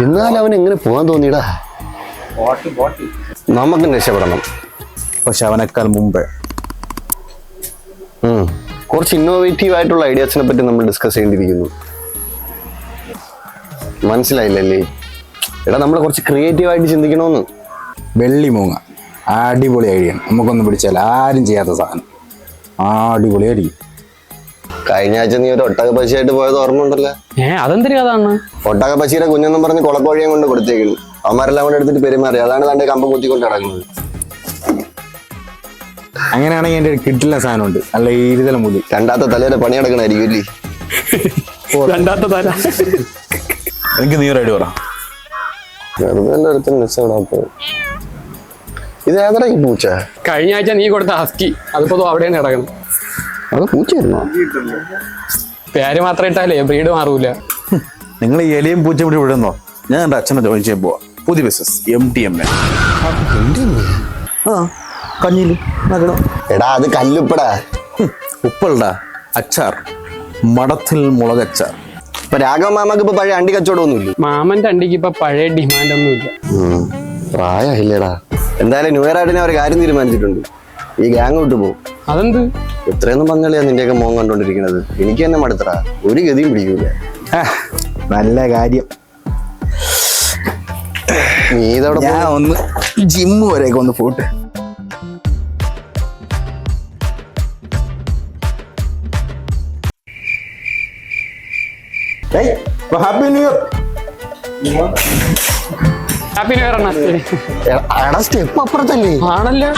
എന്നാലും അവൻ എങ്ങനെ പോകാൻ തോന്നിയിടാ? നമുക്ക് രക്ഷപ്പെടണം. പക്ഷെ അവനേക്കാൾ മുമ്പേ കുറച്ച് ഇന്നോവേറ്റീവ് ആയിട്ടുള്ള ഐഡിയാസിനെ പറ്റി നമ്മൾ ഡിസ്കസ് ചെയ്യേണ്ടിയിരിക്കുന്നു. മനസ്സിലായില്ലല്ലേ? എടാ നമ്മൾ കുറച്ച് ക്രിയേറ്റീവ് ആയിട്ട് ചിന്തിക്കണമെന്ന്. വെള്ളിമൂങ്ങ അടിപൊളി ഐഡിയ. നമുക്കൊന്ന് പിടിച്ചാൽ ആരും ചെയ്യാത്ത സാധനം. അടിപൊളിയായിരിക്കും. കഴിഞ്ഞ ആഴ്ച നീ ഒരു ഒട്ടക പശിയായിട്ട് പോയത് ഓർമ്മ ഉണ്ടല്ലോ? അതെന്തൊരു കഥാണ്? ഒട്ടക പശിയുടെ കുഞ്ഞെന്നും പറഞ്ഞ് കുളക്കോഴിയെ കൊണ്ട് കൊടുത്തേക്കുന്നു. അവന്മാരെല്ലാം കൊണ്ട് എടുത്തിട്ട് പെരുമാറി. അതാണ് തന്റെ കമ്പം കുത്തിക്കൊണ്ട് നടക്കുന്നത്. അങ്ങനെയാണെങ്കിൽ എന്റെ കിട്ടില്ല സാധനമുണ്ട്. നല്ല ഇരുതല മുടി. രണ്ടാമത്തെ തലയുടെ പണി നടക്കണായിരിക്കും അല്ലേ? രണ്ടാമത്തെ തല. എനിക്ക് നീ റെഡി പറ. ഇത് ഏതാ ഈ പൂച്ച? കഴിഞ്ഞ ആഴ്ച നീ കൊടുത്ത ഹസ്കി. അതിപ്പോ അവിടെയാണ് കിടക്കണം. അത് പൂച്ചയായിരുന്നോ? പേര് മാത്രം ഇട്ടാലേ ബ്രീഡ് മാറൂല. നിങ്ങൾ ഈ എലിയും പൂച്ച പിടി വിടുന്നോ? ഞാൻ എന്റെ അച്ഛനെ ജോയിൻ ചെയ്യാൻ പോവാ. പുതിയ ബിസിനസ് MTMA. കഞ്ഞില് എടാ അത് കല്ലുപ്പടാ. ഉപ്പുണ്ടാ അച്ചാർ. മടത്തിൽ മുളകച്ചാർ. ഇപ്പൊ രാഘവ മാമക്ക് ഇപ്പൊ പഴയ അണ്ടി കച്ചവടം ഒന്നുമില്ല. മാമന്റെ അണ്ടിക്ക് ഇപ്പൊ പഴയ ഡിമാൻഡ് ഒന്നുമില്ല. പ്രായമില്ലേടാ. എന്തായാലും ന്യൂ ഇയർ ആയിട്ട് ഞാൻ ഒരു കാര്യം തീരുമാനിച്ചിട്ടുണ്ട്. ഈ ഗ്യാങ് വിട്ടു പോകും. അതെന്ത്? എത്രയൊന്നും പങ്കാളിയാ നിന്റെയൊക്കെ മോൻ കണ്ടോണ്ടിരിക്കണത്. എനിക്ക് തന്നെ മടുത്തടാ. ഒരു ഗതിയും പിടിക്കൂല. നല്ല കാര്യം. നീ ഇതവിടെ ഞാൻ ഒന്ന് ജിമ്മ് വരെയൊക്കെ ഒന്ന് പോട്ടെ. Happy new year. Happy new year അണ്ണാ. സ്റ്റെപ്പ് അപ്പുറത്തല്ലേ? ആണല്ലോ.